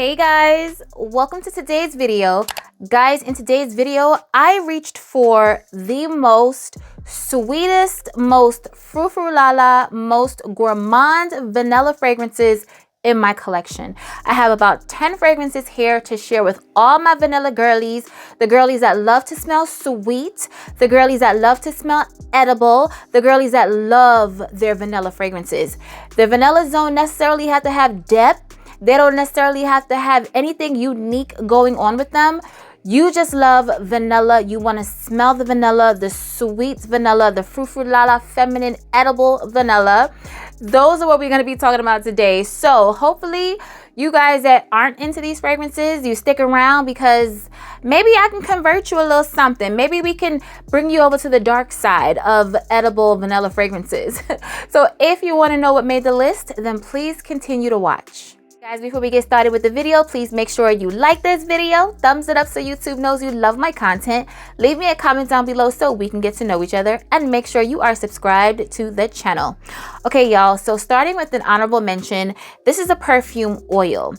Hey guys, welcome to today's video. Guys, in today's video, I reached for the most sweetest, most frou-frou-la-la, most gourmand vanilla fragrances in my collection. I have about 10 fragrances here to share with all my vanilla girlies, the girlies that love to smell sweet, the girlies that love to smell edible, the girlies that love their vanilla fragrances. The vanillas don't necessarily have to have depth. They don't necessarily have to have anything unique going on with them. You just love vanilla. You want to smell the vanilla, the sweet vanilla, the frou-frou-la-la, feminine, edible vanilla. Those are what we're going to be talking about today. So hopefully you guys that aren't into these fragrances, you stick around because maybe I can convert you a little something. Maybe we can bring you over to the dark side of edible vanilla fragrances. So if you want to know what made the list, then please continue to watch. Guys, before we get started with the video, please make sure you like this video, thumbs it up so YouTube knows you love my content, leave me a comment down below so we can get to know each other, and make sure you are subscribed to the channel. Okay, y'all, so starting with an honorable mention, this is a perfume oil.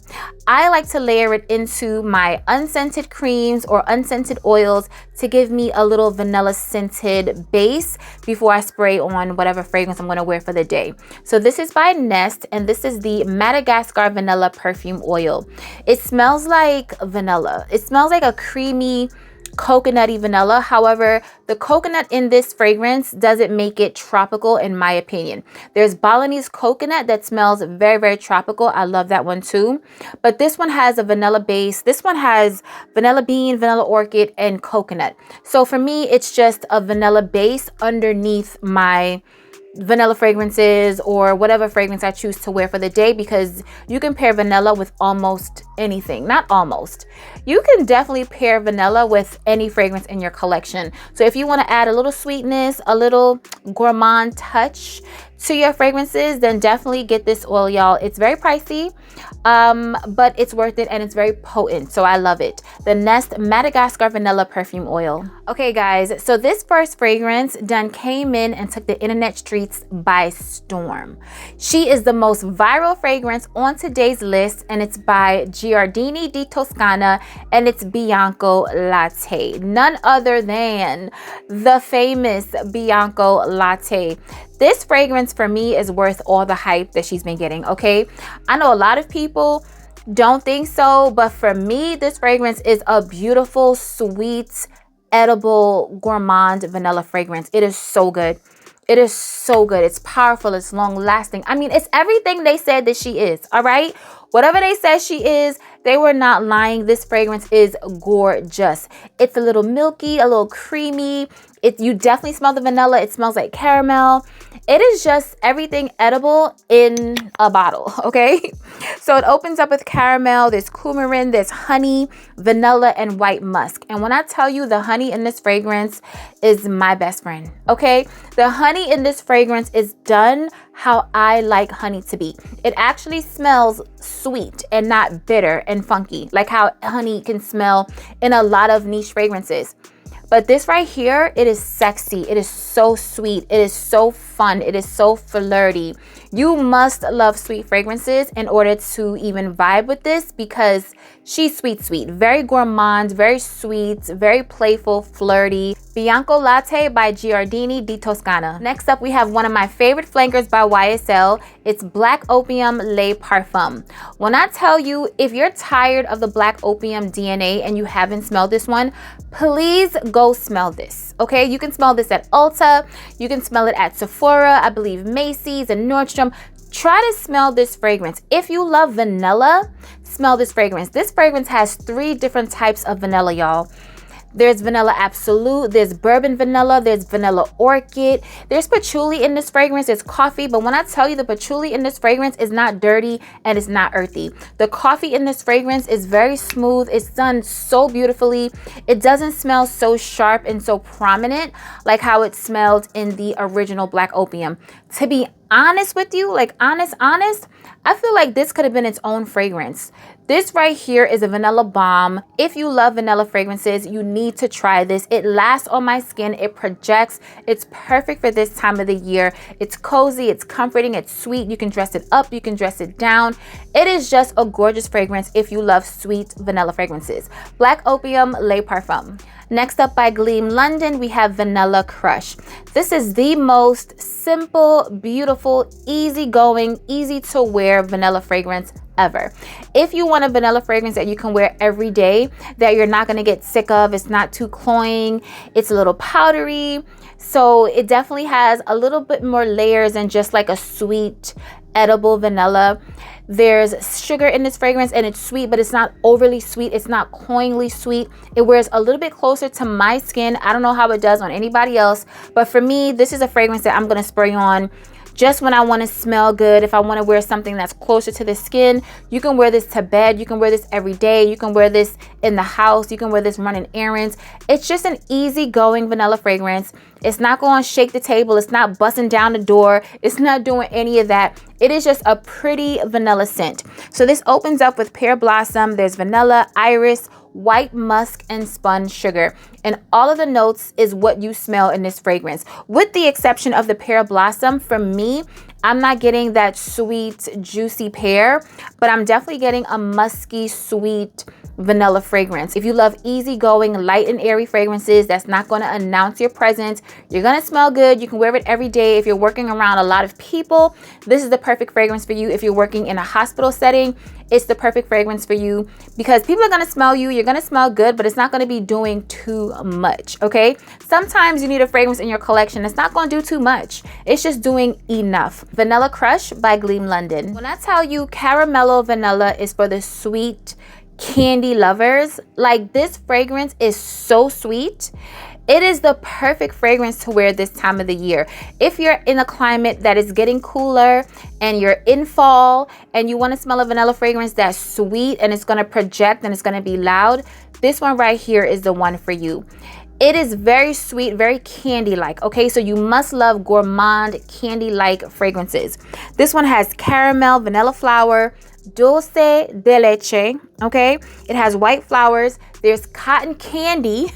I like to layer it into my unscented creams or unscented oils to give me a little vanilla scented base before I spray on whatever fragrance I'm going to wear for the day. So this is by Nest, and this is the Madagascar Vanilla Perfume Oil. It smells like vanilla. It smells like a creamy, coconutty vanilla. However, the coconut in this fragrance doesn't make it tropical in my opinion. There's Balinese coconut that smells very, very tropical. I love that one too. But this one has a vanilla base. This one has vanilla bean, vanilla orchid, and coconut. So for me, it's just a vanilla base underneath my vanilla fragrances or whatever fragrance I choose to wear for the day, because you can pair vanilla with almost anything. Not almost. You can definitely pair vanilla with any fragrance in your collection. So if you want to add a little sweetness, a little gourmand touch to your fragrances, then definitely get this oil, y'all. It's very pricey, but it's worth it and it's very potent, so I love it. The Nest Madagascar Vanilla Perfume Oil. Okay guys, so this first fragrance done came in and took the internet streets by storm. She is the most viral fragrance on today's list, and it's by Giardini di Toscana, and it's Biano Latte. None other than the famous Biano Latte. This fragrance for me is worth all the hype that she's been getting, okay? I know a lot of people don't think so, but for me, this fragrance is a beautiful, sweet, edible, gourmand vanilla fragrance. It is so good. It is so good. It's powerful. It's long lasting. I mean, it's everything they said that she is, all right? Whatever they said she is, they were not lying. This fragrance is gorgeous. It's a little milky, a little creamy. You definitely smell the vanilla. It smells like caramel. It is just everything edible in a bottle, okay? So it opens up with caramel, there's coumarin, there's honey, vanilla, and white musk. And when I tell you the honey in this fragrance is my best friend, okay? The honey in this fragrance is done how I like honey to be. It actually smells sweet and not bitter and funky, like how honey can smell in a lot of niche fragrances. But this right here, it is sexy. It is so sweet. It is so fun. It is so flirty. You must love sweet fragrances in order to even vibe with this, because she's sweet, sweet. Very gourmand, very sweet, very playful, flirty. Biano Latte by Giardini di Toscana. Next up, we have one of my favorite flankers by YSL. It's Black Opium Le Parfum. When I tell you, if you're tired of the Black Opium DNA and you haven't smelled this one, please go smell this, okay? You can smell this at Ulta. You can smell it at Sephora, I believe Macy's and Nordstrom. Try to smell this fragrance. If you love vanilla, smell this fragrance. This fragrance has 3 different types of vanilla, y'all. There's vanilla absolute, there's bourbon vanilla, there's vanilla orchid, there's patchouli in this fragrance, there's coffee. But when I tell you, the patchouli in this fragrance is not dirty and it's not earthy. The coffee in this fragrance is very smooth. It's done so beautifully. It doesn't smell so sharp and so prominent like how it smelled in the original Black Opium. To be honest with you, like honest, I feel like this could have been its own fragrance. This right here is a vanilla bomb. If you love vanilla fragrances, you need to try this. It lasts on my skin. It projects. It's perfect for this time of the year. It's cozy, it's comforting, it's sweet. You can dress it up, you can dress it down. It is just a gorgeous fragrance if you love sweet vanilla fragrances. Black Opium Le Parfum. Next up, by Gleam London, we have Vanilla Crush. This is the most simple, beautiful, easygoing, easy to wear vanilla fragrance ever. If you want a vanilla fragrance that you can wear every day, that you're not going to get sick of, it's not too cloying, it's a little powdery, so it definitely has a little bit more layers than just like a sweet edible vanilla. There's sugar in this fragrance and it's sweet, but it's not overly sweet. It's not cloyingly sweet. It wears a little bit closer to my skin. I don't know how it does on anybody else, but for me, this is a fragrance that I'm going to spray on just when I want to smell good. If I want to wear something that's closer to the skin, you can wear this to bed. You can wear this every day. You can wear this in the house. You can wear this running errands. It's just an easygoing vanilla fragrance. It's not going to shake the table. It's not busting down the door. It's not doing any of that. It is just a pretty vanilla scent. So this opens up with pear blossom. There's vanilla, iris, white musk, and spun sugar. And all of the notes is what you smell in this fragrance. With the exception of the pear blossom, for me, I'm not getting that sweet, juicy pear, but I'm definitely getting a musky, sweet vanilla fragrance. If you love easygoing, light and airy fragrances that's not going to announce your presence, you're going to smell good, you can wear it every day. If you're working around a lot of people, this is the perfect fragrance for you. If you're working in a hospital setting, it's the perfect fragrance for you because people are going to smell you. You're going to smell good, but it's not going to be doing too much, okay? Sometimes you need a fragrance in your collection that's not going to do too much. It's just doing enough. Vanilla Crush by Gleam London. When I tell you Caramelo Vanilla is for the sweet candy lovers, like this fragrance is so sweet. It is the perfect fragrance to wear this time of the year. If you're in a climate that is getting cooler and you're in fall and you want to smell a vanilla fragrance that's sweet and it's going to project and it's going to be loud, this one right here is the one for you. It is very sweet, very candy-like, okay? So you must love gourmand candy-like fragrances. This one has caramel, vanilla flower, dulce de leche, okay? It has white flowers. There's cotton candy.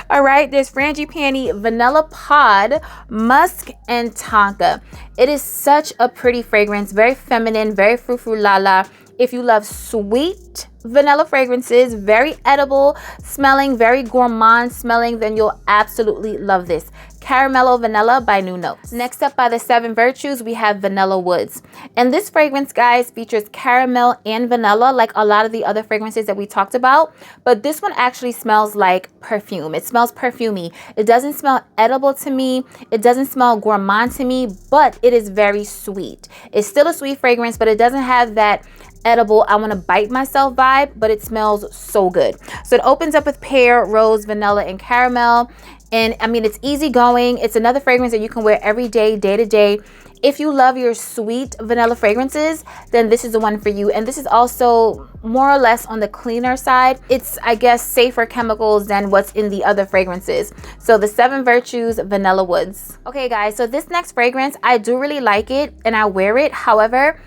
All right, there's frangipani, vanilla pod, musk, and tonka. It is such a pretty fragrance, very feminine, very frou-frou-la-la. If you love sweet vanilla fragrances, very edible smelling, very gourmand smelling, then you'll absolutely love this. Caramelo Vanilla by New Notes. Next up, by the 7 Virtues, we have Vanilla Woods. And this fragrance, guys, features caramel and vanilla like a lot of the other fragrances that we talked about. But this one actually smells like perfume. It smells perfumey. It doesn't smell edible to me. It doesn't smell gourmand to me, but it is very sweet. It's still a sweet fragrance, but it doesn't have that edible, I want to bite myself vibe, but it smells so good. So it opens up with pear, rose, vanilla, and caramel. And I mean, it's easygoing. It's another fragrance that you can wear every day, day to day. If you love your sweet vanilla fragrances, then this is the one for you. And this is also more or less on the cleaner side. It's, I guess, safer chemicals than what's in the other fragrances. So the 7 Virtues Vanilla Woods. Okay, guys, so this next fragrance, I do really like it and I wear it. However,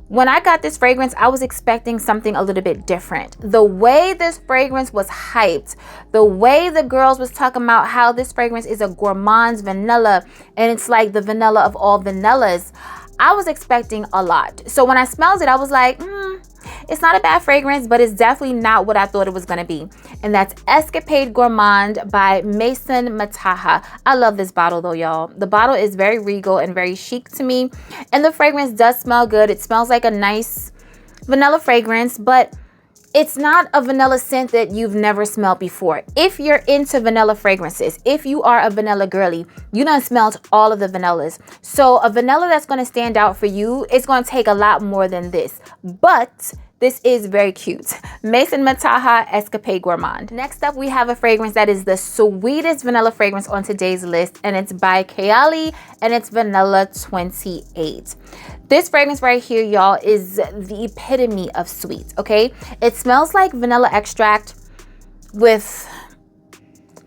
when I got this fragrance, I was expecting something a little bit different. The way this fragrance was hyped, the way the girls was talking about how this fragrance is a gourmand's vanilla and it's like the vanilla of all vanillas, I was expecting a lot. So when I smelled it, I was like, it's not a bad fragrance, but it's definitely not what I thought it was going to be. And that's Escapade Gourmand by Maison Mataha. I love this bottle though, y'all. The bottle is very regal and very chic to me. And the fragrance does smell good. It smells like a nice vanilla fragrance, but it's not a vanilla scent that you've never smelled before. If you're into vanilla fragrances, if you are a vanilla girly, you done smelled all of the vanillas. So a vanilla that's going to stand out for you is going to take a lot more than this. But this is very cute. Maison Mataha Escapade Gourmand. Next up, we have a fragrance that is the sweetest vanilla fragrance on today's list, and it's by Kayali, and it's Vanilla 28. This fragrance right here, y'all, is the epitome of sweet, okay? It smells like vanilla extract with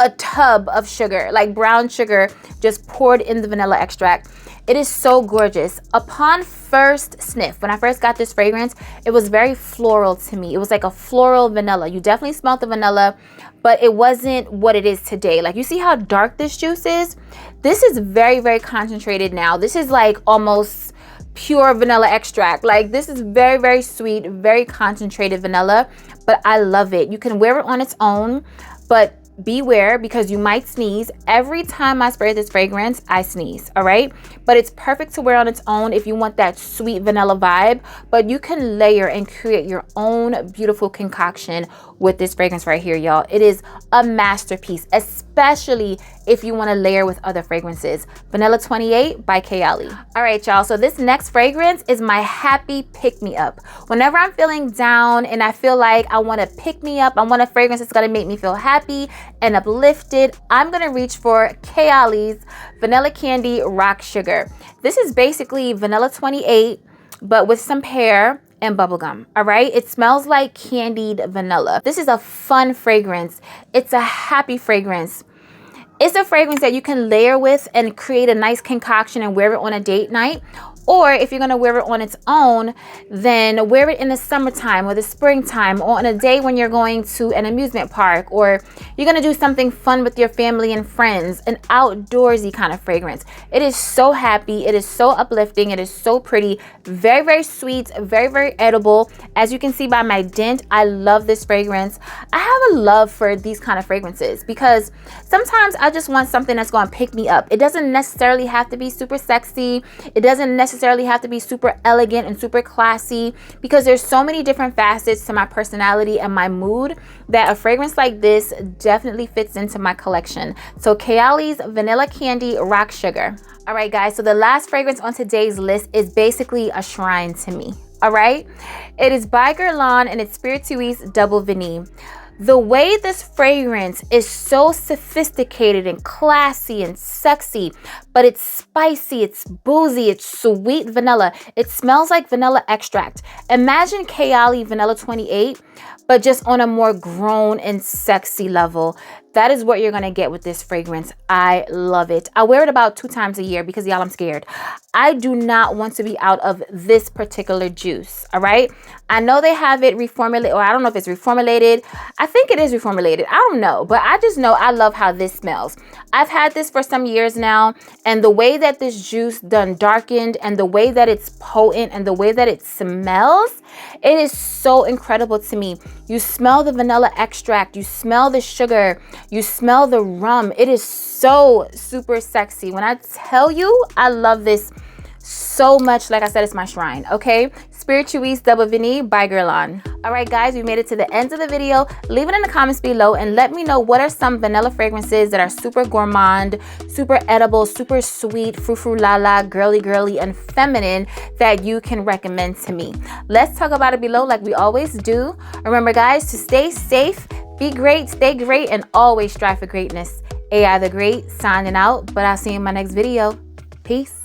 a tub of sugar, like brown sugar just poured in the vanilla extract. It is so gorgeous. Upon first sniff, when I first got this fragrance, it was very floral to me. It was like a floral vanilla. You definitely smelled the vanilla, but it wasn't what it is today. Like, you see how dark this juice is? This is very, very concentrated now. This is like almost pure vanilla extract. Like, this is very, very sweet, very concentrated vanilla, but I love it. You can wear it on its own, but beware, because you might sneeze. Every time I spray this fragrance, I sneeze, all right? But it's perfect to wear on its own if you want that sweet vanilla vibe, but you can layer and create your own beautiful concoction with this fragrance right here, y'all. It is a masterpiece, especially if you want to layer with other fragrances. Vanilla 28 by Kayali. All right, y'all, so this next fragrance is my happy pick-me-up. Whenever I'm feeling down and I feel like I want to pick me up, I want a fragrance that's going to make me feel happy and uplifted, I'm going to reach for Kayali's Vanilla Candy Rock Sugar. This is basically Vanilla 28, but with some pear and bubblegum, all right? It smells like candied vanilla. This is a fun fragrance. It's a happy fragrance. It's a fragrance that you can layer with and create a nice concoction and wear it on a date night. Or if you're gonna wear it on its own, then wear it in the summertime or the springtime, or on a day when you're going to an amusement park, or you're gonna do something fun with your family and friends, an outdoorsy kind of fragrance. It is so happy, it is so uplifting, it is so pretty, very, very sweet, very, very edible. As you can see by my dent, I love this fragrance. I have a love for these kind of fragrances because sometimes I just want something that's gonna pick me up. It doesn't necessarily have to be super sexy. It doesn't necessarily have to be super elegant and super classy, because there's so many different facets to my personality and my mood that a fragrance like this definitely fits into my collection. So Kayali's Vanilla Candy Rock Sugar. All right, guys, so the last fragrance on today's list is basically a shrine to me. All right, it is by Geron and it's Spiritueux Double Vanille. The way this fragrance is so sophisticated and classy and sexy, but it's spicy, it's boozy, it's sweet vanilla. It smells like vanilla extract. Imagine Kayali Vanilla 28, but just on a more grown and sexy level. That is what you're gonna get with this fragrance. I love it. I wear it about 2 times a year because, y'all, I'm scared. I do not want to be out of this particular juice, all right? I know they have it reformulated, or I don't know if it's reformulated. I think it is reformulated. I don't know, but I just know I love how this smells. I've had this for some years now, and the way that this juice done darkened, and the way that it's potent, and the way that it smells, it is so incredible to me. You smell the vanilla extract, you smell the sugar, you smell the rum. It is so super sexy. When I tell you, I love this so much. Like I said, it's my shrine, okay? Spiritueux Double Vanille by Geron. All right, guys, we made it to the end of the video. Leave it in the comments below and let me know what are some vanilla fragrances that are super gourmand, super edible, super sweet, frou-frou-la-la, girly, and feminine that you can recommend to me. Let's talk about it below like we always do. Remember, guys, to stay safe, be great, stay great, and always strive for greatness. AI the Great signing out, but I'll see you in my next video. Peace.